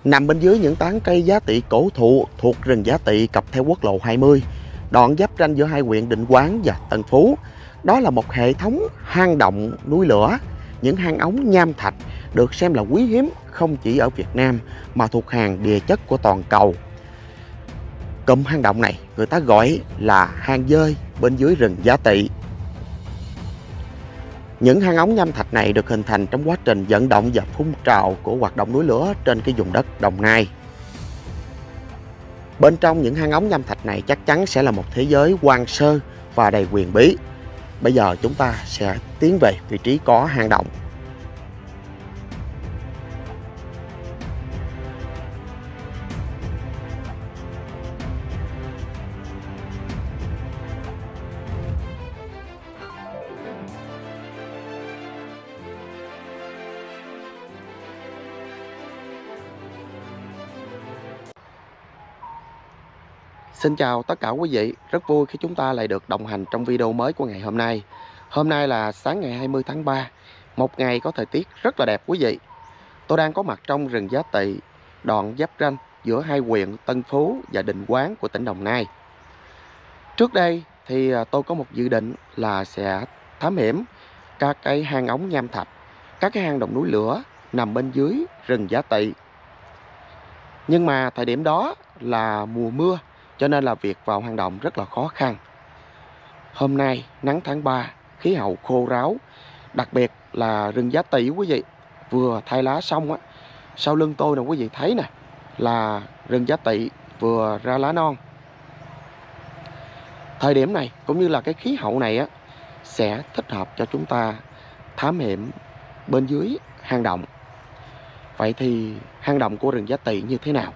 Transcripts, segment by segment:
Nằm bên dưới những tán cây giá tỵ cổ thụ thuộc rừng giá tỵ cặp theo quốc lộ 20, đoạn giáp ranh giữa hai huyện Định Quán và Tân Phú. Đó là một hệ thống hang động núi lửa, những hang ống nham thạch được xem là quý hiếm không chỉ ở Việt Nam mà thuộc hàng địa chất của toàn cầu. Cụm hang động này người ta gọi là hang dơi bên dưới rừng giá tỵ. Những hang ống nham thạch này được hình thành trong quá trình vận động và phun trào của hoạt động núi lửa trên cái vùng đất Đồng Nai. Bên trong những hang ống nham thạch này chắc chắn sẽ là một thế giới hoang sơ và đầy huyền bí. Bây giờ chúng ta sẽ tiến về vị trí có hang động. Xin chào tất cả quý vị, rất vui khi chúng ta lại được đồng hành trong video mới của ngày hôm nay. Hôm nay là sáng ngày 20 tháng 3, một ngày có thời tiết rất là đẹp quý vị. Tôi đang có mặt trong rừng Giá Tỵ, đoạn giáp ranh giữa hai huyện Tân Phú và Định Quán của tỉnh Đồng Nai. Trước đây thì tôi có một dự định là sẽ thám hiểm các cái hang ống nham thạch, các cái hang động núi lửa nằm bên dưới rừng Giá Tỵ. Nhưng mà thời điểm đó là mùa mưa, cho nên là việc vào hang động rất là khó khăn. Hôm nay nắng tháng 3, khí hậu khô ráo, đặc biệt là rừng Giá Tỵ quý vị, vừa thay lá xong á. Sau lưng tôi nè quý vị thấy nè, là rừng Giá Tỵ vừa ra lá non. Thời điểm này cũng như là cái khí hậu này á sẽ thích hợp cho chúng ta thám hiểm bên dưới hang động. Vậy thì hang động của rừng Giá Tỵ như thế nào?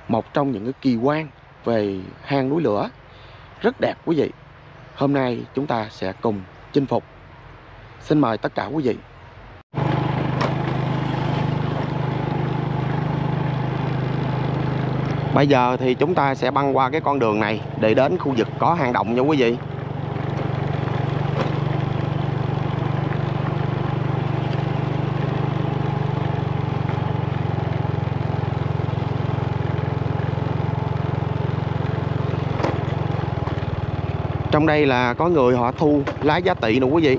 Một trong những cái kỳ quan về hang núi lửa rất đẹp quý vị. Hôm nay chúng ta sẽ cùng chinh phục. Xin mời tất cả quý vị. Bây giờ thì chúng ta sẽ băng qua cái con đường này để đến khu vực có hang động nha quý vị. Trong đây là có người họ thu lá giá tỵ nè quý vị.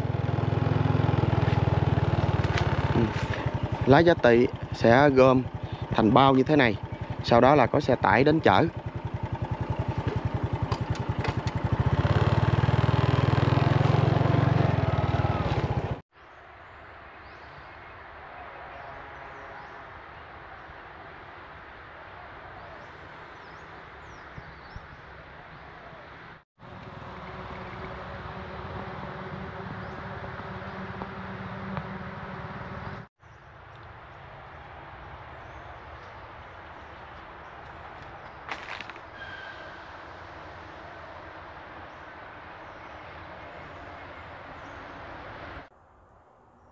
Lá giá tỵ sẽ gom thành bao như thế này, sau đó là có xe tải đến chở.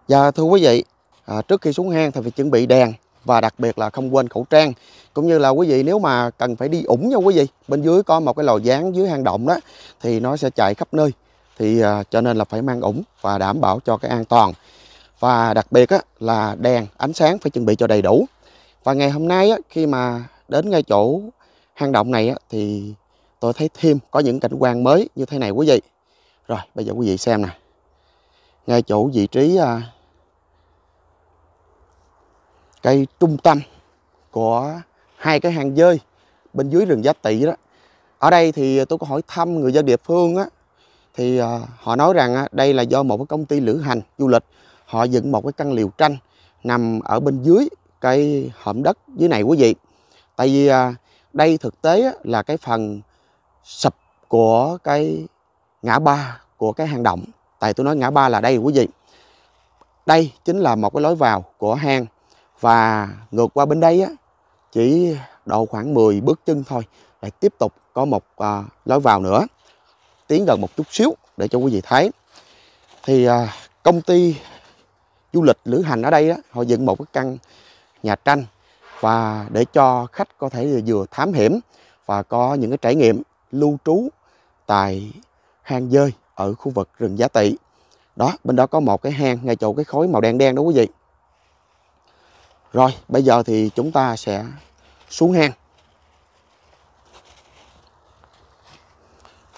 Và thưa quý vị, trước khi xuống hang thì phải chuẩn bị đèn và đặc biệt là không quên khẩu trang. Cũng như là quý vị nếu mà cần phải đi ủng nha quý vị, bên dưới có một cái lò dán dưới hang động đó thì nó sẽ chạy khắp nơi. Thì cho nên là phải mang ủng và đảm bảo cho cái an toàn. Và đặc biệt là đèn, ánh sáng phải chuẩn bị cho đầy đủ. Và ngày hôm nay khi mà đến ngay chỗ hang động này thì tôi thấy thêm có những cảnh quan mới như thế này quý vị. Rồi bây giờ quý vị xem nè. Ngay chỗ vị trí cây trung tâm của hai cái hang dơi bên dưới rừng Giá Tỵ đó. Ở đây thì tôi có hỏi thăm người dân địa phương á, thì họ nói rằng đây là do một cái công ty lữ hành du lịch họ dựng một cái căn lều tranh nằm ở bên dưới cái hõm đất dưới này quý vị. Tại vì đây thực tế là cái phần sụp của cái ngã ba của cái hang động. Tại tôi nói ngã ba là đây quý vị. Đây chính là một cái lối vào của hang. Và ngược qua bên đây chỉ độ khoảng 10 bước chân thôi, lại tiếp tục có một lối vào nữa. Tiến gần một chút xíu để cho quý vị thấy. Thì công ty du lịch lữ hành ở đây họ dựng một cái căn nhà tranh và để cho khách có thể vừa thám hiểm và có những cái trải nghiệm lưu trú tại hang dơi ở khu vực rừng Giá Tỵ. Đó, bên đó có một cái hang ngay chỗ cái khối màu đen đen đó quý vị. Rồi, bây giờ thì chúng ta sẽ xuống hang.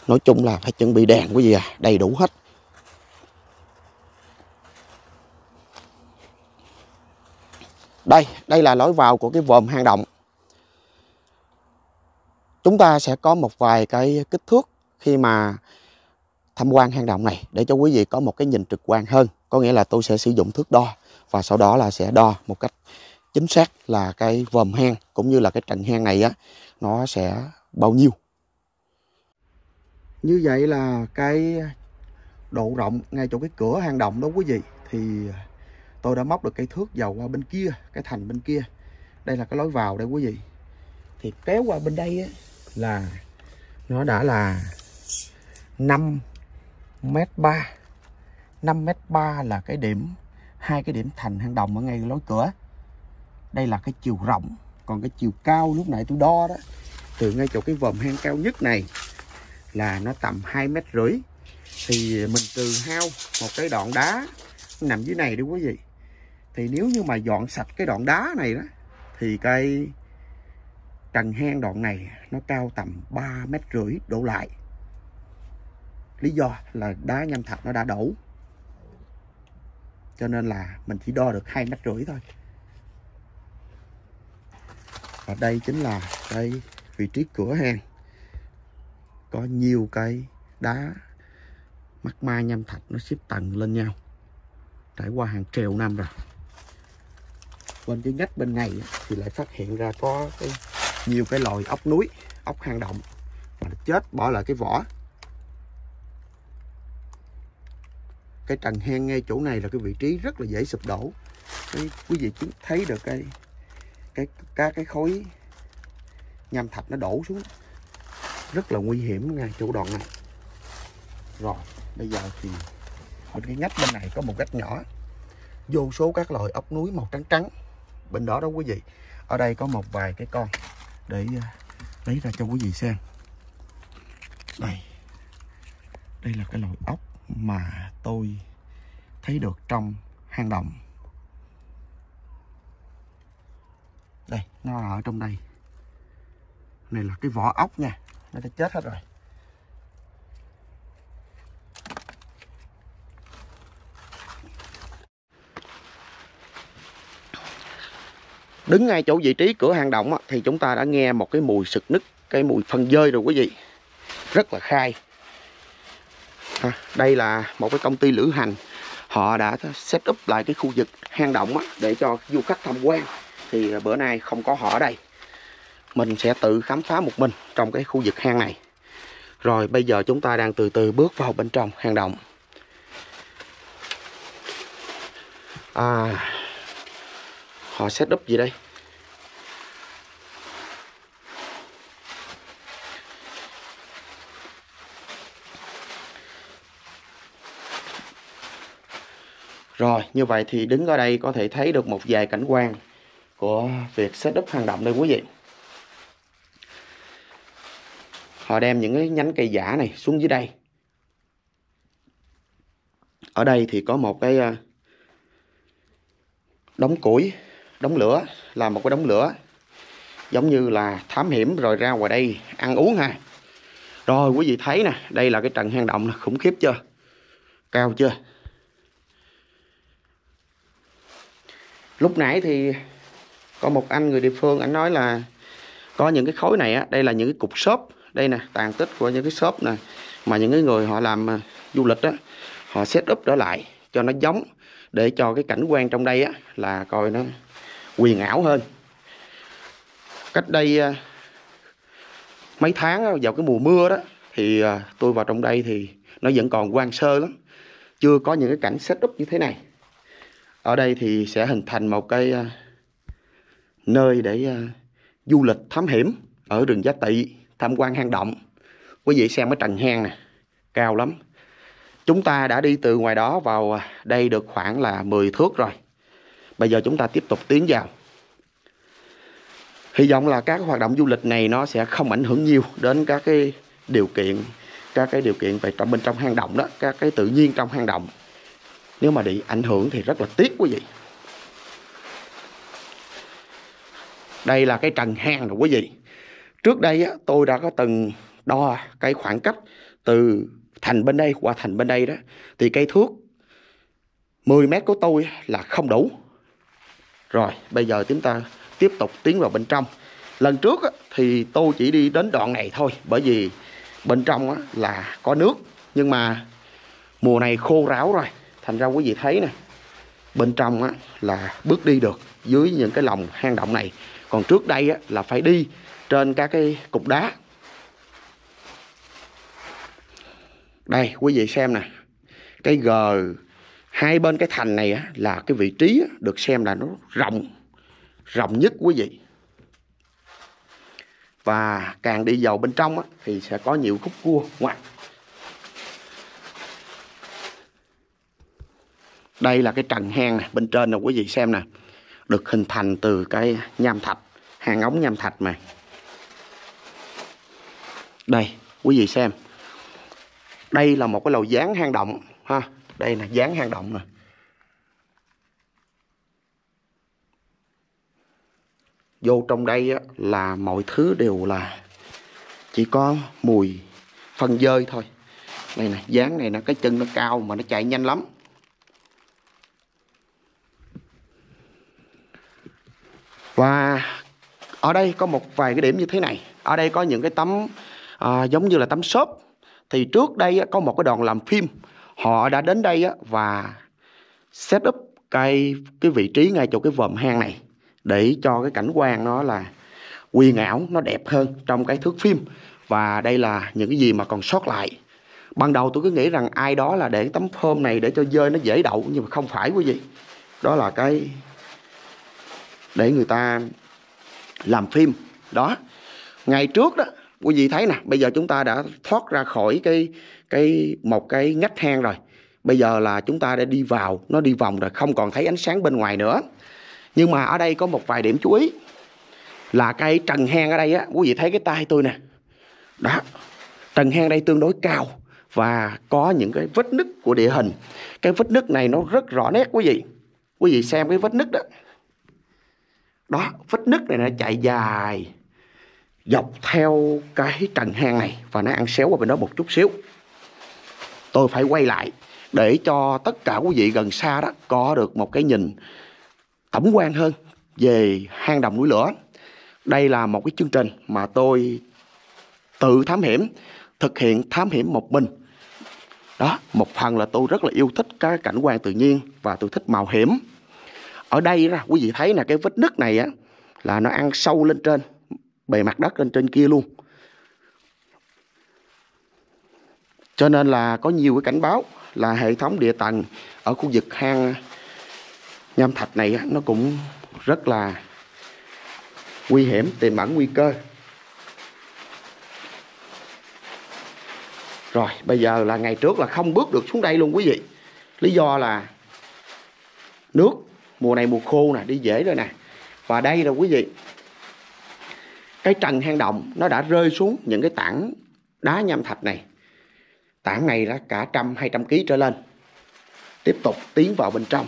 Nói chung là phải chuẩn bị đèn quý vị à, đầy đủ hết. Đây là lối vào của cái vòm hang động. Chúng ta sẽ có một vài cái kích thước khi mà tham quan hang động này để cho quý vị có một cái nhìn trực quan hơn. Có nghĩa là tôi sẽ sử dụng thước đo và sau đó là sẽ đo một cách chính xác là cái vòm hang cũng như là cái trần hang này á nó sẽ bao nhiêu. Như vậy là cái độ rộng ngay chỗ cái cửa hang động đó quý vị, thì tôi đã móc được cây thước vào qua bên kia, cái thành bên kia. Đây là cái lối vào đây quý vị. Thì kéo qua bên đây á, là nó đã là 5m3. 5m3 là cái điểm, hai cái điểm thành hang động ở ngay lối cửa. Đây là cái chiều rộng. Còn cái chiều cao lúc nãy tôi đo đó, từ ngay chỗ cái vòm hang cao nhất này là nó tầm 2,5 m. Thì mình trừ hao một cái đoạn đá nằm dưới này đi quý vị. Thì nếu như mà dọn sạch cái đoạn đá này đó, thì cái trần hang đoạn này nó cao tầm 3,5 m đổ lại. Lý do là đá nham thạch nó đã đổ, cho nên là mình chỉ đo được 2,5 m thôi. Và đây chính là cái vị trí cửa hang. Có nhiều cái đá magma nham thạch nó xếp tầng lên nhau, trải qua hàng triệu năm rồi. Bên cái ngách bên này thì lại phát hiện ra có nhiều cái loài ốc núi, ốc hang động mà nó chết bỏ lại cái vỏ. Cái trần hang ngay chỗ này là cái vị trí rất là dễ sụp đổ. Quý vị thấy được các cái khối nham thạch nó đổ xuống, rất là nguy hiểm ngay chỗ đoạn này. Rồi bây giờ thì bên cái ngách bên này có một gách nhỏ, vô số các loài ốc núi màu trắng trắng. Bên đó đó quý vị, ở đây có một vài cái con để lấy ra cho quý vị xem. Đây là cái loài ốc mà tôi thấy được trong hang động. Đây, nó ở trong đây. Này là cái vỏ ốc nha, nó đã chết hết rồi. Đứng ngay chỗ vị trí cửa hang động thì chúng ta đã nghe một cái mùi sực nức, cái mùi phân dơi rồi quý vị. Rất là khai. Đây là một cái công ty lữ hành. Họ đã set up lại cái khu vực hang động để cho du khách tham quan. Thì bữa nay không có họ ở đây, mình sẽ tự khám phá một mình trong cái khu vực hang này. Rồi bây giờ chúng ta đang từ từ bước vào bên trong hang động. Họ set up gì đây? Rồi như vậy thì đứng ở đây có thể thấy được một vài cảnh quan của việc set up hang động đây quý vị. Họ đem những cái nhánh cây giả này xuống dưới đây. Ở đây thì có một cái đống củi, đống lửa, làm một cái đống lửa giống như là thám hiểm rồi ra ngoài đây ăn uống ha. Rồi quý vị thấy nè, đây là cái trần hang động khủng khiếp chưa? Cao chưa? Lúc nãy thì có một anh người địa phương, anh nói là có những cái khối này đây là những cái cục xốp. Đây nè, tàn tích của những cái xốp nè, mà những cái người họ làm du lịch họ set up trở lại cho nó giống, để cho cái cảnh quan trong đây là coi nó huyền ảo hơn. Cách đây mấy tháng vào cái mùa mưa đó thì tôi vào trong đây thì nó vẫn còn hoang sơ lắm, chưa có những cái cảnh set up như thế này. Ở đây thì sẽ hình thành một cái nơi để du lịch thám hiểm ở rừng Giá Tỵ, tham quan hang động. Quý vị xem cái trần hang nè, cao lắm. Chúng ta đã đi từ ngoài đó vào đây được khoảng là 10 thước rồi. Bây giờ chúng ta tiếp tục tiến vào. Hy vọng là các hoạt động du lịch này nó sẽ không ảnh hưởng nhiều đến các cái điều kiện về bên trong hang động đó, các cái tự nhiên trong hang động. Nếu mà bị ảnh hưởng thì rất là tiếc quý vị. Đây là cái trần hang rồi quý vị. Trước đây á, tôi đã có từng đo cái khoảng cách từ thành bên đây qua thành bên đây đó, thì cây thước 10 mét của tôi là không đủ. Rồi bây giờ chúng ta tiếp tục tiến vào bên trong. Lần trước á, thì tôi chỉ đi đến đoạn này thôi, bởi vì bên trong á, là có nước. Nhưng mà mùa này khô ráo rồi, thành ra quý vị thấy nè, bên trong á, là bước đi được dưới những cái lòng hang động này. Còn trước đây á, là phải đi trên các cái cục đá. Đây quý vị xem nè, cái gờ hai bên cái thành này á, là cái vị trí á, được xem là nó rộng nhất quý vị. Và càng đi vào bên trong á, thì sẽ có nhiều khúc cua ngoặt. Đây là cái trần hang này, bên trên nè quý vị xem nè, được hình thành từ cái nham thạch, hang ống nham thạch mà. Đây quý vị xem, đây là một cái lầu dáng hang động ha. Đây là dáng hang động nè. Vô trong đây á, là mọi thứ đều là chỉ có mùi phân dơi thôi. Đây nè, dáng này nó cái chân nó cao mà nó chạy nhanh lắm. Và ở đây có một vài cái điểm như thế này. Ở đây có những cái tấm giống như là tấm xốp. Thì trước đây có một cái đoàn làm phim, họ đã đến đây và set up cái vị trí ngay chỗ cái vòm hang này, để cho cái cảnh quan nó là huyền ảo, nó đẹp hơn trong cái thước phim. Và đây là những cái gì mà còn sót lại. Ban đầu tôi cứ nghĩ rằng ai đó là để tấm phơm này để cho dơi nó dễ đậu, nhưng mà không phải quý vị. Đó là cái để người ta làm phim đó. Ngày trước đó quý vị thấy nè, bây giờ chúng ta đã thoát ra khỏi một cái ngách hang rồi. Bây giờ là chúng ta đã đi vào, nó đi vòng rồi, không còn thấy ánh sáng bên ngoài nữa. Nhưng mà ở đây có một vài điểm chú ý, là cái trần hang ở đây á, quý vị thấy cái tay tôi nè. Đó, trần hang đây tương đối cao và có những cái vết nứt của địa hình. Cái vết nứt này nó rất rõ nét quý vị. Quý vị xem cái vết nứt đó. Đó, vết nứt này nó chạy dài dọc theo cái trần hang này và nó ăn xéo qua bên đó một chút xíu. Tôi phải quay lại để cho tất cả quý vị gần xa đó có được một cái nhìn tổng quan hơn về hang động núi lửa. Đây là một cái chương trình mà tôi tự thám hiểm, thực hiện thám hiểm một mình. Đó, một phần là tôi rất là yêu thích cái cảnh quan tự nhiên và tôi thích mạo hiểm. Ở đây ra quý vị thấy là cái vết nứt này á, là nó ăn sâu lên trên bề mặt đất lên trên kia luôn. Cho nên là có nhiều cái cảnh báo là hệ thống địa tầng ở khu vực hang nham thạch này á, nó cũng rất là nguy hiểm, tiềm ẩn nguy cơ. Rồi bây giờ là ngày trước là không bước được xuống đây luôn quý vị. Lý do là nước mùa này mùa khô nè, đi dễ rồi nè. Và đây là quý vị, cái trần hang động nó đã rơi xuống những cái tảng đá nham thạch này. Tảng này là cả 100-200 kg trở lên. Tiếp tục tiến vào bên trong.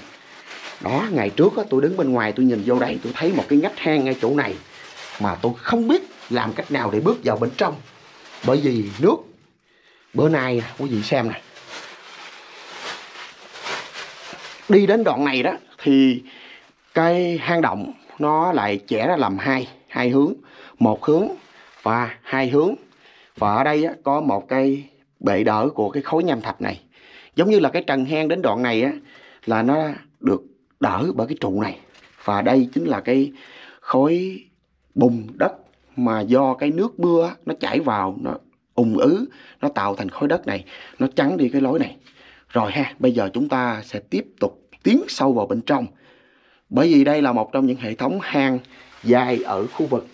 Đó, ngày trước tôi đứng bên ngoài tôi nhìn vô đây, tôi thấy một cái ngách hang ngay chỗ này mà tôi không biết làm cách nào để bước vào bên trong. Bởi vì nước bữa nay quý vị xem nè, đi đến đoạn này đó thì cái hang động nó lại chẻ ra làm hai hướng, một hướng và hai hướng. Và ở đây có một cái bệ đỡ của cái khối nham thạch này, giống như là cái trần hang đến đoạn này là nó được đỡ bởi cái trụ này. Và đây chính là cái khối bùn đất mà do cái nước mưa nó chảy vào, nó ùn ứ, nó tạo thành khối đất này, nó chắn đi cái lối này. Rồi ha, bây giờ chúng ta sẽ tiếp tục tiến sâu vào bên trong. Bởi vì đây là một trong những hệ thống hang dài ở khu vực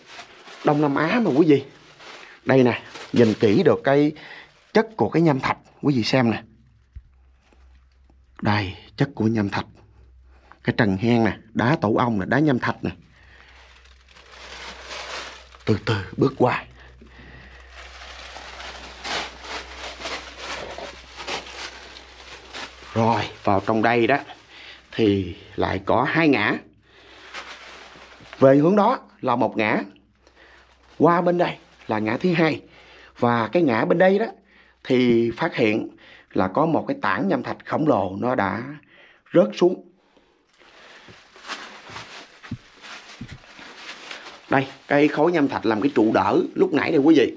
Đông Nam Á mà quý vị. Đây nè, nhìn kỹ được cái chất của cái nham thạch, quý vị xem nè. Đây, chất của nham thạch. Cái trần hang nè, đá tổ ong nè, đá nham thạch nè. Từ từ bước qua. Rồi, vào trong đây đó thì lại có hai ngã. Về hướng đó là một ngã, qua bên đây là ngã thứ hai, và cái ngã bên đây đó thì phát hiện là có một cái tảng nham thạch khổng lồ nó đã rớt xuống. Đây, cái khối nham thạch làm cái trụ đỡ lúc nãy đây quý vị.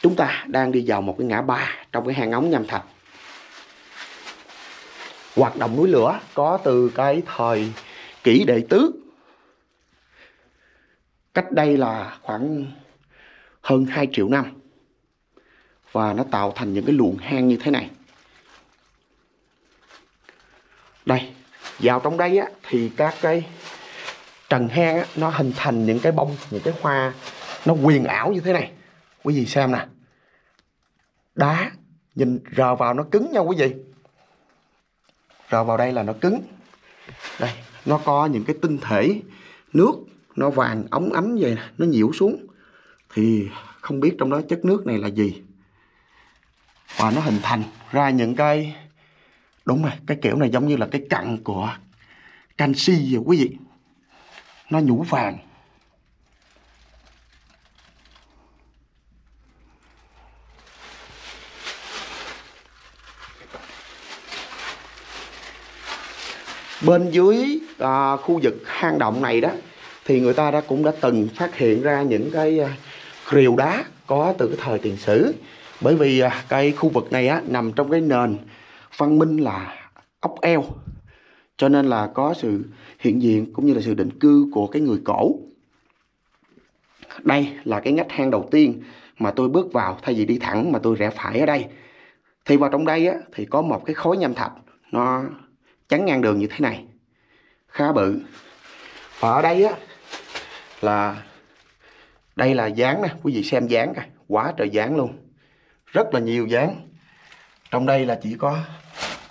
Chúng ta đang đi vào một cái ngã ba trong cái hang ống nham thạch. Hoạt động núi lửa có từ cái thời Kỷ Đệ Tứ, cách đây là khoảng hơn 2 triệu năm, và nó tạo thành những cái luồng hang như thế này. Đây, vào trong đây á, thì các cái trần hang á, nó hình thành những cái bông, những cái hoa nó huyền ảo như thế này. Quý vị xem nè, đá nhìn rờ vào nó cứng nha quý vị, rờ vào đây là nó cứng. Đây, nó có những cái tinh thể nước nó vàng óng ánh vậy nè, nó nhiễu xuống thì không biết trong đó chất nước này là gì, và nó hình thành ra những cái, đúng rồi, cái kiểu này giống như là cái cặn của canxi vậy quý vị, nó nhũ vàng. Bên dưới khu vực hang động này đó thì người ta cũng đã từng phát hiện ra những cái rìu đá có từ cái thời tiền sử. Bởi vì cái khu vực này á, nằm trong cái nền văn minh là ốc eo, cho nên là có sự hiện diện cũng như là sự định cư của cái người cổ. Đây là cái ngách hang đầu tiên mà tôi bước vào, thay vì đi thẳng mà tôi rẽ phải ở đây. Thì vào trong đây á, thì có một cái khối nham thạch nó chắn ngang đường như thế này, khá bự. Và ở đây á là, đây là gián nè, quý vị xem gián coi, quá trời gián luôn, rất là nhiều gián. Trong đây là chỉ có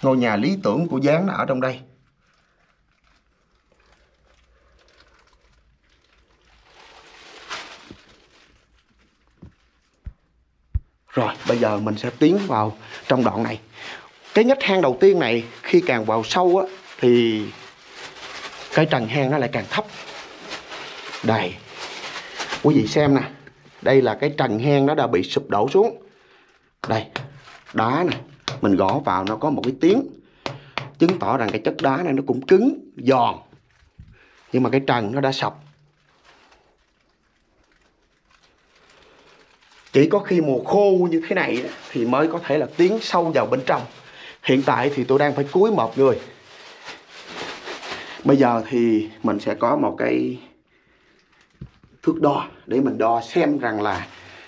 ngôi nhà lý tưởng của gián ở trong đây. Rồi bây giờ mình sẽ tiến vào trong đoạn này. Cái ngách hang đầu tiên này khi càng vào sâu á, thì cái trần hang nó lại càng thấp. Đây, quý vị xem nè, đây là cái trần hang nó đã bị sụp đổ xuống. Đây, đá nè, mình gõ vào nó có một cái tiếng, chứng tỏ rằng cái chất đá này nó cũng cứng, giòn, nhưng mà cái trần nó đã sập. Chỉ có khi mùa khô như thế này thì mới có thể là tiến sâu vào bên trong. Hiện tại thì tôi đang phải cúi một người. Bây giờ thì mình sẽ có một cái thước đo để mình đo xem rằng là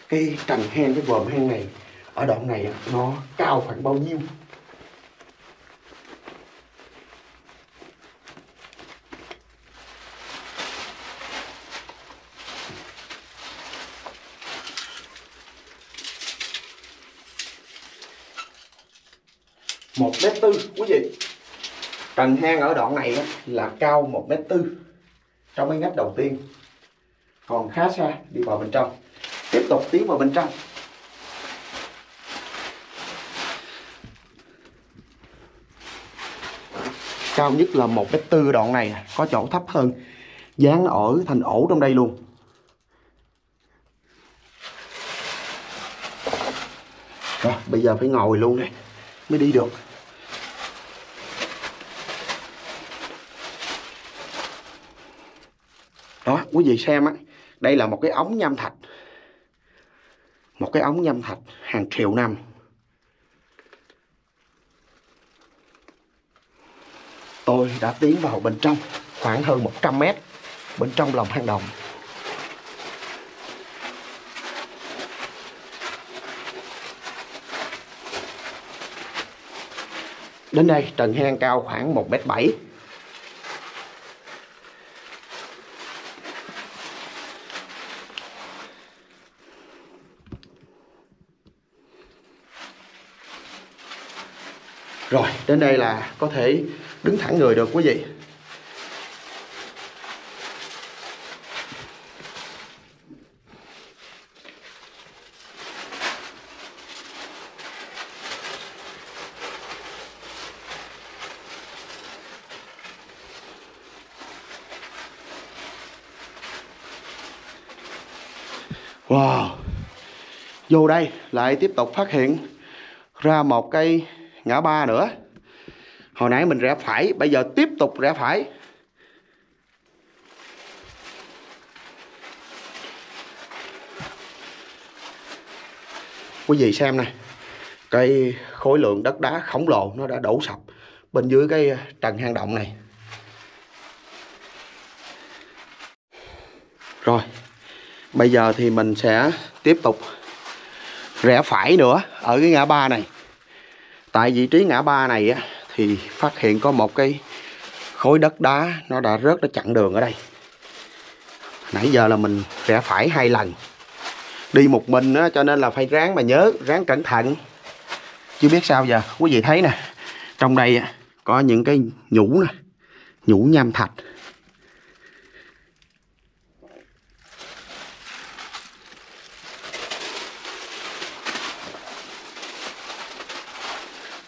cái trần hang, cái vòm hang này ở đoạn này nó cao khoảng bao nhiêu. Một mét tư quý vị. Trần hang ở đoạn này là cao 1,4 m trong cái ngách đầu tiên, còn khá xa. Đi vào bên trong, tiếp tục tiến vào bên trong. Cao nhất là 1,4 m đoạn này, có chỗ thấp hơn, dán ở thành ổ trong đây luôn. Rồi bây giờ phải ngồi luôn đây mới đi được. Đó, quý vị xem á, đây là một cái ống nham thạch. Một cái ống nham thạch hàng triệu năm. Tôi đã tiến vào bên trong khoảng hơn 100 mét bên trong lòng hang động. Đến đây trần hang cao khoảng 1,7 m. Rồi, đến đây là có thể đứng thẳng người được quý vị. Wow. Vô đây lại tiếp tục phát hiện ra một cây ngã ba nữa. Hồi nãy mình rẽ phải, bây giờ tiếp tục rẽ phải. Quý vị xem nè, cái khối lượng đất đá khổng lồ nó đã đổ sập bên dưới cái trần hang động này. Rồi, bây giờ thì mình sẽ tiếp tục rẽ phải nữa ở cái ngã ba này. Tại vị trí ngã ba này á, thì phát hiện có một cái khối đất đá nó đã rớt, nó chặn đường ở đây. Nãy giờ là mình rẽ phải 2 lần. Đi một mình á, cho nên là phải ráng mà nhớ, ráng cẩn thận. Chứ biết sao giờ. Quý vị thấy nè, trong đây có những cái nhũ nè, nhũ nham thạch.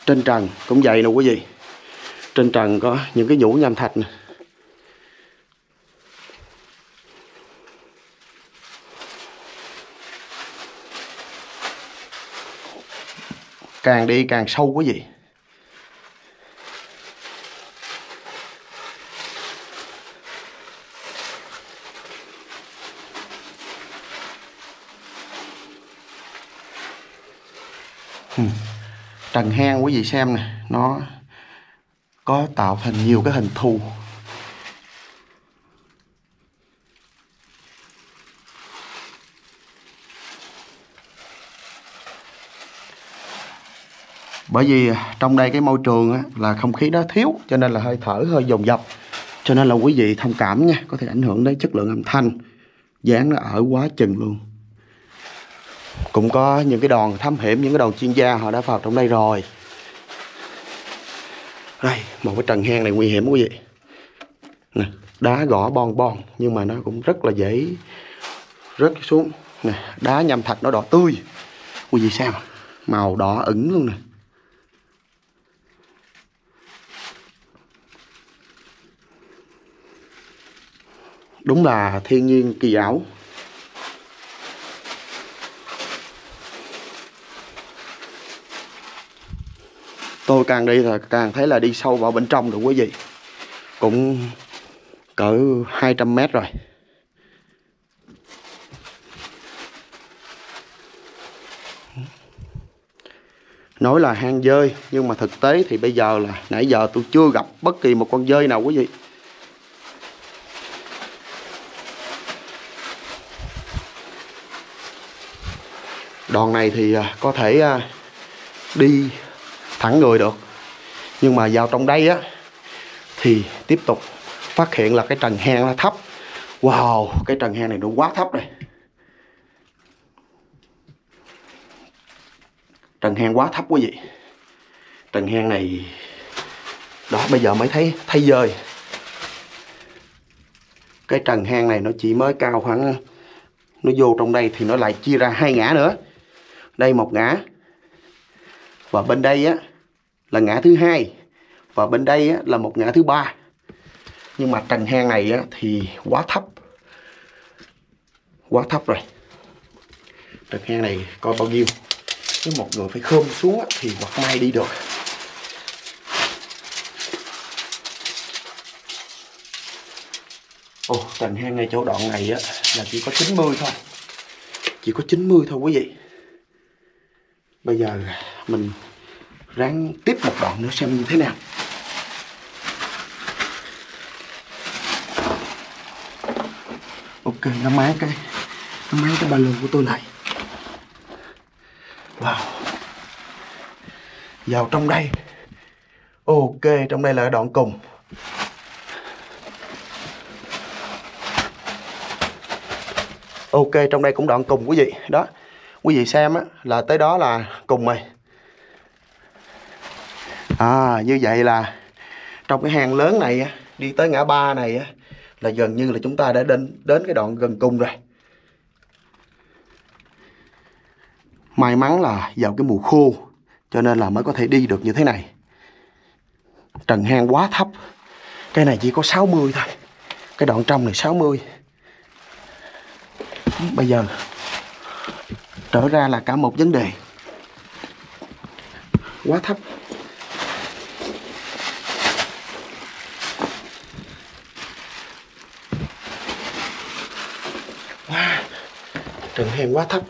Trên trần cũng vậy nè quý vị. Trên trần có những cái nhũ nham thạch nè. Càng đi càng sâu quý vị. Trần hang quý vị xem nè, nó có tạo thành nhiều cái hình thù. Bởi vì trong đây cái môi trường á, là không khí nó thiếu, cho nên là hơi thở hơi dồn dập. Cho nên là quý vị thông cảm nha, có thể ảnh hưởng đến chất lượng âm thanh. Dáng nó ở quá chừng luôn. Cũng có những cái đòn thám hiểm, những cái đòn chuyên gia họ đã vào trong đây rồi. Đây, một cái trần hang này nguy hiểm quý vị. Nè, đá gõ bon bon nhưng mà nó cũng rất là dễ rớt xuống. Nè, đá nham thạch nó đỏ tươi. Quý vị xem, màu đỏ ửng luôn nè. Đúng là thiên nhiên kỳ ảo. Tôi càng đi thì càng thấy là đi sâu vào bên trong rồi quý vị. Cũng cỡ 200 mét rồi. Nói là hang dơi, nhưng mà thực tế thì bây giờ là nãy giờ tôi chưa gặp bất kỳ một con dơi nào quý vị. Đoạn này thì có thể đi thẳng người được. Nhưng mà vào trong đây á thì tiếp tục phát hiện là cái trần hang nó thấp. Wow, cái trần hang này nó quá thấp rồi. Trần hang quá thấp quý vị. Trần hang này đó, bây giờ mới thấy dơi. Cái trần hang này nó chỉ mới cao khoảng, nó vô trong đây thì nó lại chia ra 2 ngã nữa. Đây một ngã, và bên đây á là ngã thứ 2, và bên đây á là một ngã thứ 3. Nhưng mà trần hang này á thì quá thấp. Quá thấp rồi. Trần hang này coi bao nhiêu, nếu một người phải khom xuống á, thì hoặc may đi được. Ồ, trần hang ngay chỗ đoạn này á là chỉ có 90 thôi. Chỉ có 90 thôi quý vị. Bây giờ mình ráng tiếp một đoạn nữa xem như thế nào. Ok, nó mát cái ba lô của tôi lại. Wow. Vào trong đây. Ok, trong đây là đoạn cùng. Ok, trong đây cũng đoạn cùng quý vị. Đó, quý vị xem á, là tới đó là cùng rồi. Như vậy là trong cái hang lớn này á, đi tới ngã ba này á, là gần như là chúng ta đã đến cái đoạn gần cùng rồi. May mắn là vào cái mùa khô, cho nên là mới có thể đi được như thế này. Trần hang quá thấp. Cái này chỉ có 60 thôi. Cái đoạn trong này 60. Bây giờ trở ra là cả một vấn đề. Quá thấp. Wow, trần hang quá thấp.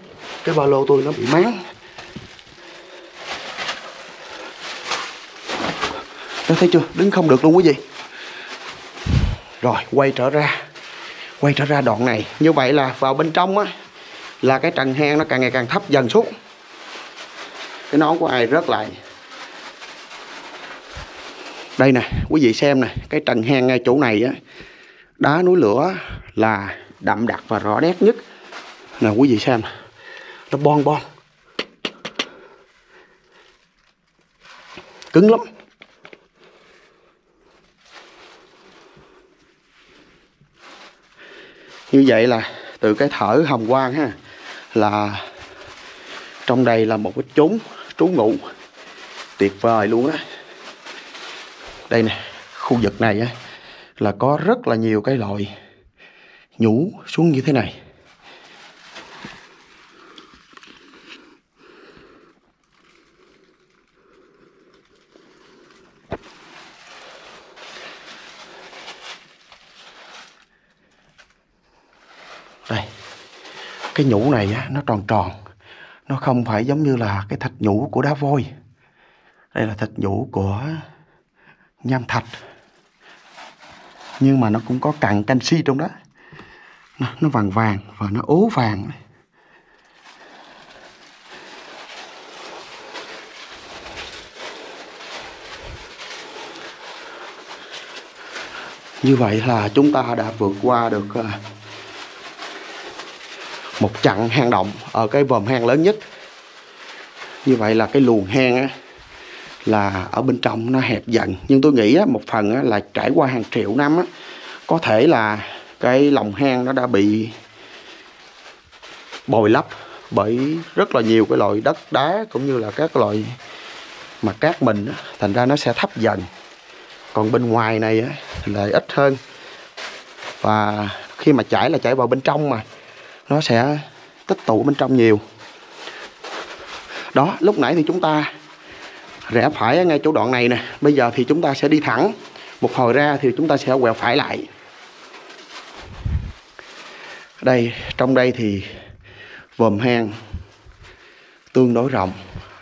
Cái ba lô tôi nó bị máng. Đó, thấy chưa? Đứng không được luôn quý vị. Rồi quay trở ra đoạn này. Như vậy là vào bên trong á, là cái trần hang nó càng ngày càng thấp dần xuống. Cái nón của ai rớt lại. Đây nè, quý vị xem nè, cái trần hang ngay chỗ này á, đá núi lửa là đậm đặc và rõ nét nhất. Nè quý vị xem, nó bon bon, cứng lắm. Như vậy là từ cái thở hồng quang ha, là trong đây là một cái chốn trú ngụ tuyệt vời luôn á. Đây nè, khu vực này á, là có rất là nhiều cái loại nhũ xuống như thế này. Đây, cái nhũ này á, nó tròn tròn. Nó không phải giống như là cái thạch nhũ của đá vôi. Đây là thạch nhũ của nham thạch. Nhưng mà nó cũng có cặn canxi trong đó. Nó vàng vàng và nó ố vàng. Như vậy là chúng ta đã vượt qua được một chặng hang động ở cái vòm hang lớn nhất. Như vậy là cái luồng hang á, là ở bên trong nó hẹp dần. Nhưng tôi nghĩ á, một phần á, là trải qua hàng triệu năm á, có thể là cái lòng hang nó đã bị bồi lấp bởi rất là nhiều cái loại đất đá cũng như là các loại mặt cát mình á, thành ra nó sẽ thấp dần. Còn bên ngoài này á, thì lại ít hơn. Và khi mà chảy là chảy vào bên trong mà nó sẽ tích tụ bên trong nhiều. Đó, lúc nãy thì chúng ta rẽ phải ngay chỗ đoạn này nè. Bây giờ thì chúng ta sẽ đi thẳng. Một hồi ra thì chúng ta sẽ quẹo phải lại. Đây, trong đây thì vòm hang tương đối rộng.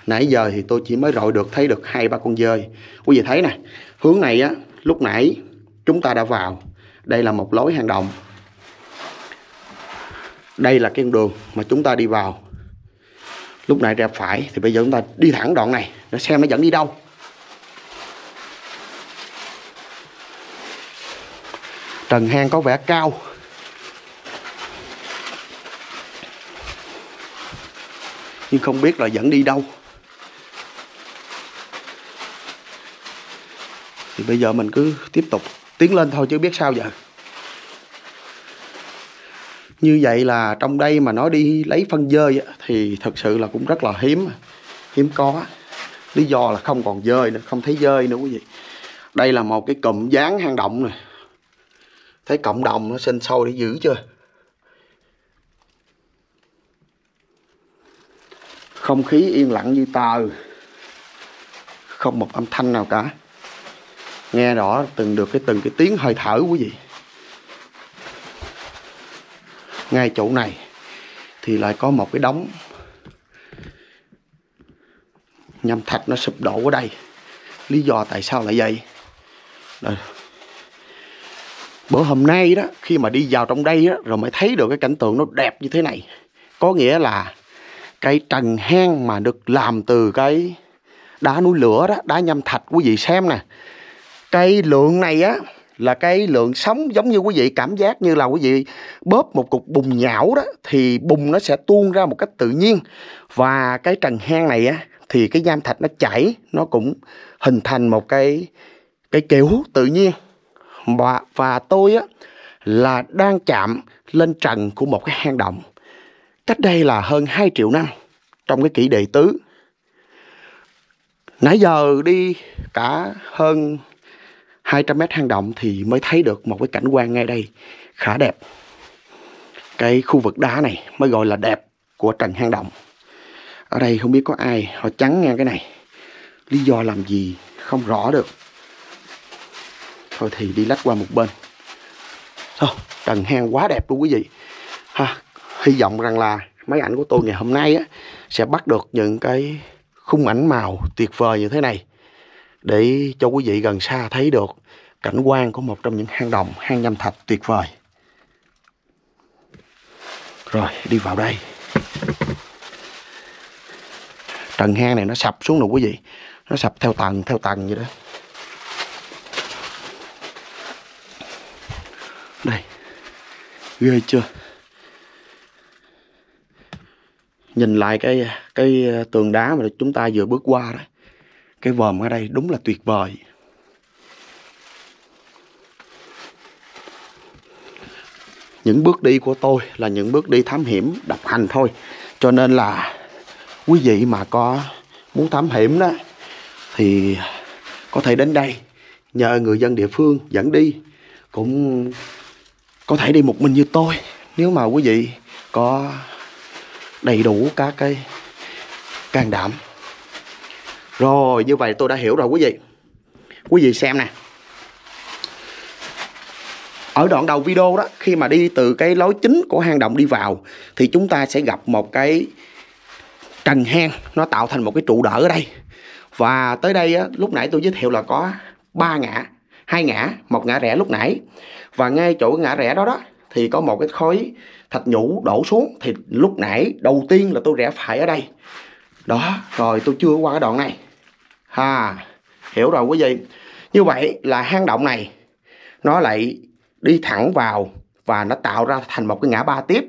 Nãy giờ thì tôi chỉ mới rọi được thấy được 2-3 con dơi. Quý vị thấy nè, hướng này á, lúc nãy chúng ta đã vào. Đây là một lối hang động. Đây là cái đường mà chúng ta đi vào. Lúc nãy rẽ phải thì bây giờ chúng ta đi thẳng đoạn này để xem nó dẫn đi đâu. Trần hang có vẻ cao. Nhưng không biết là dẫn đi đâu. Thì bây giờ mình cứ tiếp tục tiến lên thôi chứ biết sao giờ. Như vậy là trong đây mà nó đi lấy phân dơi thì thật sự là cũng rất là hiếm có. Lý do là không còn dơi nữa, không thấy dơi nữa quý vị. Đây là một cái cụm dáng hang động nè. Thấy cộng đồng nó sinh sôi để giữ chưa? Không khí yên lặng như tờ. Không một âm thanh nào cả. Nghe rõ từng cái tiếng hơi thở quý vị. Ngay chỗ này thì lại có một cái đống nham thạch nó sụp đổ ở đây. Lý do tại sao lại vậy? Đây. Bữa hôm nay đó, khi mà đi vào trong đây đó, rồi mới thấy được cái cảnh tượng nó đẹp như thế này. Có nghĩa là cái trần hang mà được làm từ cái đá núi lửa đó, đá nham thạch, quý vị xem nè. Cái lượng này á là cái lượng sống, giống như quý vị cảm giác như là quý vị bóp một cục bùn nhão đó, thì bùn nó sẽ tuôn ra một cách tự nhiên. Và cái trần hang này á thì cái nham thạch nó chảy, nó cũng hình thành một cái kiểu tự nhiên. Và tôi á là đang chạm lên trần của một cái hang động cách đây là hơn 2 triệu năm trong cái kỷ đệ tứ. Nãy giờ đi cả hơn 200 mét hang động thì mới thấy được một cái cảnh quan ngay đây khá đẹp. Cái khu vực đá này mới gọi là đẹp của trần hang động. Ở đây không biết có ai họ chắn ngang cái này, lý do làm gì không rõ được. Thôi thì đi lách qua một bên. Trần hang quá đẹp luôn quý vị ha. Hy vọng rằng là máy ảnh của tôi ngày hôm nay á sẽ bắt được những cái khung ảnh màu tuyệt vời như thế này, để cho quý vị gần xa thấy được cảnh quan của một trong những hang động, hang nham thạch tuyệt vời. Rồi đi vào đây. Trần hang này nó sập xuống nè quý vị, nó sập theo tầng vậy đó. Đây, ghê chưa? Nhìn lại cái tường đá mà chúng ta vừa bước qua đó, cái vòm ở đây đúng là tuyệt vời. Những bước đi của tôi là những bước đi thám hiểm độc hành thôi, cho nên là quý vị mà có muốn thám hiểm đó thì có thể đến đây nhờ người dân địa phương dẫn đi, cũng có thể đi một mình như tôi nếu mà quý vị có đầy đủ các cái can đảm. Rồi như vậy tôi đã hiểu rồi quý vị. Quý vị xem nè, ở đoạn đầu video đó, khi mà đi từ cái lối chính của hang động đi vào thì chúng ta sẽ gặp một cái trần hang, nó tạo thành một cái trụ đỡ ở đây. Và tới đây á, lúc nãy tôi giới thiệu là có 3 ngã, 2 ngã, một ngã rẽ lúc nãy. Và ngay chỗ ngã rẽ đó thì có một cái khối thạch nhũ đổ xuống. Thì lúc nãy đầu tiên là tôi rẽ phải ở đây. Đó, rồi tôi chưa qua cái đoạn này. Hiểu rồi quý vị. Như vậy là hang động này nó lại đi thẳng vào và nó tạo ra thành một cái ngã ba tiếp.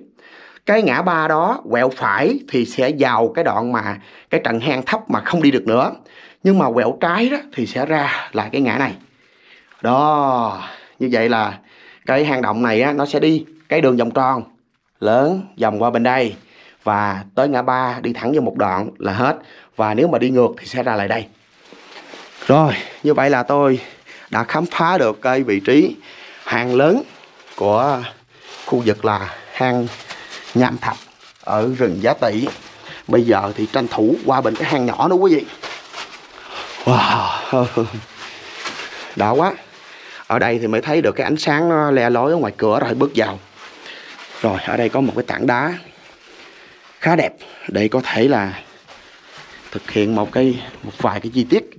Cái ngã ba đó quẹo phải thì sẽ vào cái đoạn mà cái trần hang thấp mà không đi được nữa. Nhưng mà quẹo trái đó thì sẽ ra lại cái ngã này. Đó, như vậy là cái hang động này á, nó sẽ đi cái đường vòng tròn lớn vòng qua bên đây và tới ngã ba đi thẳng vô một đoạn là hết. Và nếu mà đi ngược thì sẽ ra lại đây. Rồi, như vậy là tôi đã khám phá được cái vị trí hang lớn của khu vực là hang nham thạch ở rừng Giá Tỵ. Bây giờ thì tranh thủ qua bên cái hang nhỏ đó quý vị. Wow, đã quá. Ở đây thì mới thấy được cái ánh sáng nó le lói ở ngoài cửa rồi bước vào. Rồi ở đây có một cái tảng đá khá đẹp để có thể là thực hiện một vài cái chi tiết.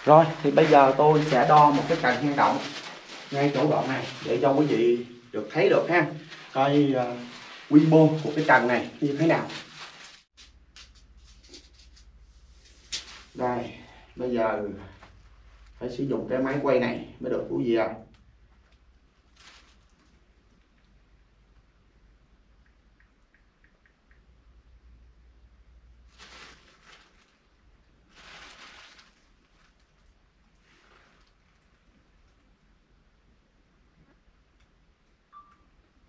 Rồi thì bây giờ tôi sẽ đo một cái trần hang động ngay chỗ đoạn này để cho quý vị được thấy được ha, coi quy mô của cái trần này như thế nào. Đây, bây giờ phải sử dụng cái máy quay này mới được quý vị ạ.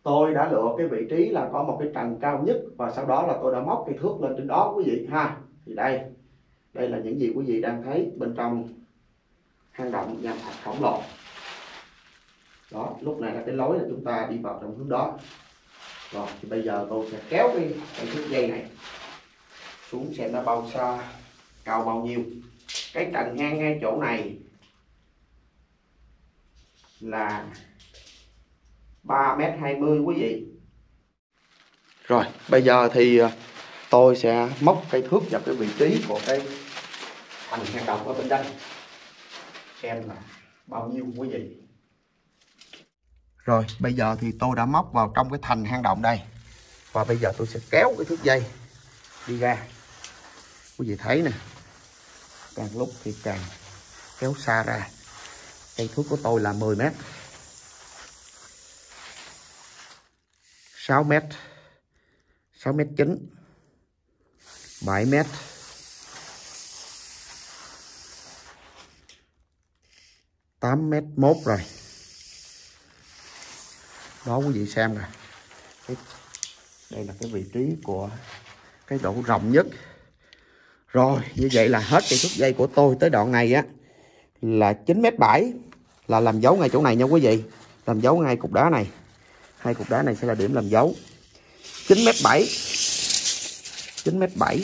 Tôi đã lựa cái vị trí là có một cái trần cao nhất và sau đó là tôi đã móc cây thước lên trên đó quý vị ha. Thì đây là những gì quý vị đang thấy bên trong hang động nham thạch khổng lồ. Đó, lúc này là cái lối là chúng ta đi vào trong hướng đó. Rồi thì bây giờ tôi sẽ kéo cái thước dây này xuống xem nó bao xa, cao bao nhiêu. Cái trần hang ngay chỗ này là 3,20 m quý vị. Rồi bây giờ thì tôi sẽ móc cây thước vào cái vị trí của cái thành hang động ở bên đây xem là bao nhiêu quý vị. Rồi bây giờ thì tôi đã móc vào trong cái thành hang động đây. Và bây giờ tôi sẽ kéo cái thước dây đi ra. Quý vị thấy nè, càng lúc thì càng kéo xa ra. Cây thước của tôi là 10 m, 6 m, 6,9 m, 7 m, 8,1 m rồi. Đó quý vị xem nè. Đây là cái vị trí của cái độ rộng nhất. Rồi như vậy là hết cây thước dây của tôi tới đoạn này á. là 9m7, là làm dấu ngay chỗ này nha quý vị. Làm dấu ngay cục đá này. Hai cục đá này sẽ là điểm làm dấu. 9m7. 9m7.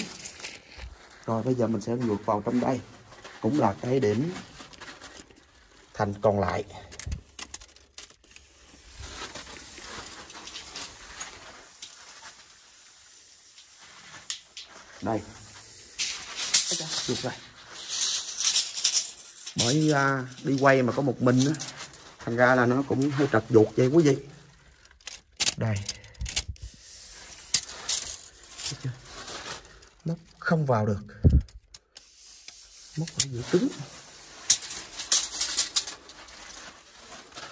Rồi bây giờ mình sẽ ngược vào trong đây. Cũng là cái điểm thành còn lại. Đây. Rồi. Bởi đi quay mà có một mình á, thành ra là nó cũng hơi trật ruột vậy quý vị. Đây. Móc không vào được. Móc phải giữ cứng.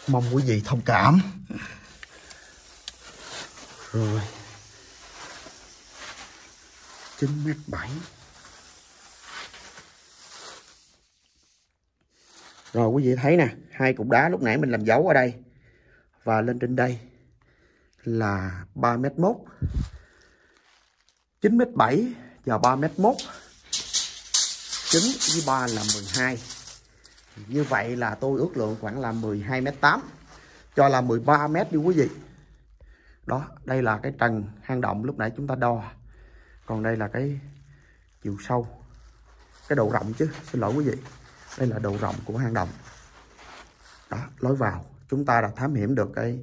Mong quý vị thông cảm. Rồi. 9m7. Rồi quý vị thấy nè, hai cục đá lúc nãy mình làm dấu ở đây và lên trên đây là 3m1. 9m7 và 3m1. 9 với 3 là 12. Như vậy là tôi ước lượng khoảng là 12m8, cho là 13m đi quý vị. Đó, đây là cái trần hang động lúc nãy chúng ta đo. Còn đây là cái chiều sâu, cái độ rộng chứ, xin lỗi quý vị. Đây là độ rộng của hang động. Đó, lối vào. Chúng ta đã thám hiểm được cái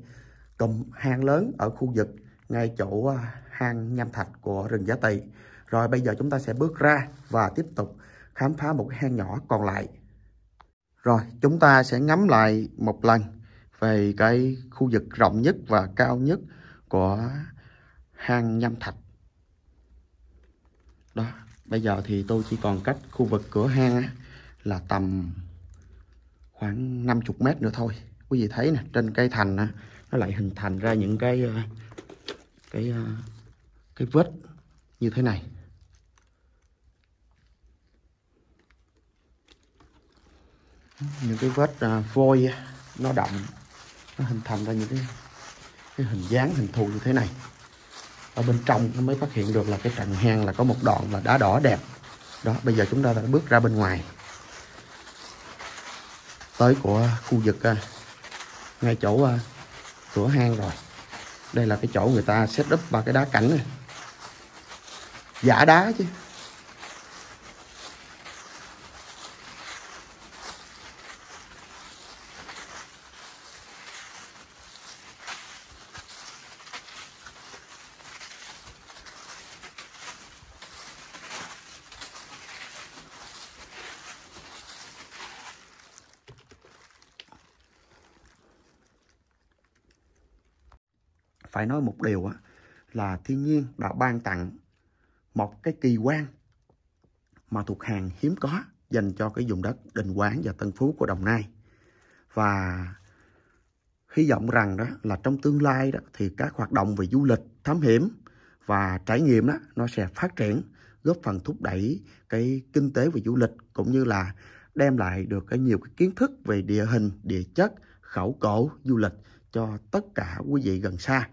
cụm hang lớn ở khu vực ngay chỗ hang nham thạch của rừng Giá Tỳ. Rồi bây giờ chúng ta sẽ bước ra và tiếp tục khám phá một cái hang nhỏ còn lại. Rồi chúng ta sẽ ngắm lại một lần về cái khu vực rộng nhất và cao nhất của hang nham thạch. Đó, bây giờ thì tôi chỉ còn cách khu vực cửa hang là tầm khoảng 50m nữa thôi. Quý vị thấy nè, trên cây thành nó lại hình thành ra những cái vết như thế này. Những cái vết vôi nó đậm, nó hình thành ra những cái hình dáng, hình thù như thế này. Ở bên trong nó mới phát hiện được là cái trần hang là có một đoạn là đá đỏ đẹp. Đó, bây giờ chúng ta đã bước ra bên ngoài, tới của khu vực ngay chỗ cửa hang rồi. Đây là cái chỗ người ta set up ba cái đá cảnh này. Giả đá chứ. Phải nói một điều là thiên nhiên đã ban tặng một cái kỳ quan mà thuộc hàng hiếm có dành cho cái vùng đất Định Quán và Tân Phú của Đồng Nai. Và hy vọng rằng đó là trong tương lai đó thì các hoạt động về du lịch, thám hiểm và trải nghiệm đó nó sẽ phát triển, góp phần thúc đẩy cái kinh tế về du lịch, cũng như là đem lại được nhiều cái kiến thức về địa hình, địa chất, khảo cổ, du lịch cho tất cả quý vị gần xa.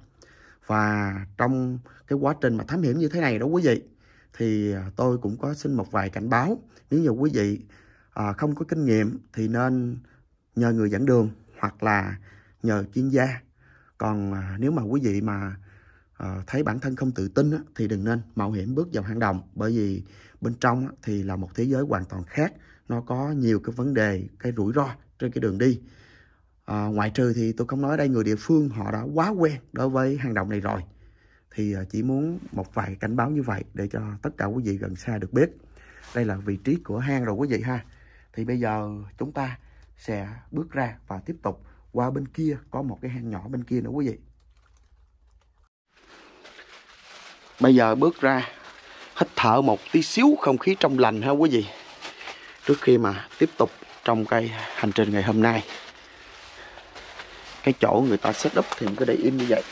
Và trong cái quá trình mà thám hiểm như thế này đó quý vị, thì tôi cũng có xin một vài cảnh báo. Nếu như quý vị không có kinh nghiệm thì nên nhờ người dẫn đường hoặc là nhờ chuyên gia. Còn nếu mà quý vị mà thấy bản thân không tự tin thì đừng nên mạo hiểm bước vào hang động. Bởi vì bên trong thì là một thế giới hoàn toàn khác. Nó có nhiều cái vấn đề, cái rủi ro trên cái đường đi. Ngoại trừ thì tôi không nói ở đây, người địa phương họ đã quá quen đối với hang động này rồi. Thì chỉ muốn một vài cảnh báo như vậy để cho tất cả quý vị gần xa được biết. Đây là vị trí của hang rồi quý vị ha. Thì bây giờ chúng ta sẽ bước ra và tiếp tục qua bên kia, có một cái hang nhỏ bên kia nữa quý vị. Bây giờ bước ra hít thở một tí xíu không khí trong lành ha quý vị, trước khi mà tiếp tục trong cái hành trình ngày hôm nay. Cái chỗ người ta set up thì mình cứ để im như vậy,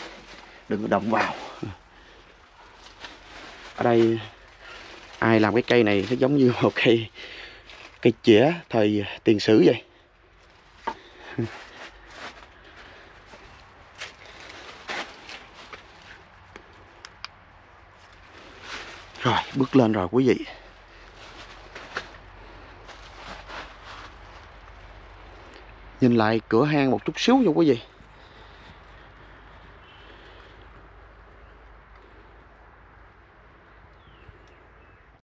đừng có động vào. Ở đây ai làm cái cây này nó giống như một cây chĩa thời tiền sử vậy. Rồi bước lên rồi quý vị. Nhìn lại cửa hang một chút xíu nha quý vị.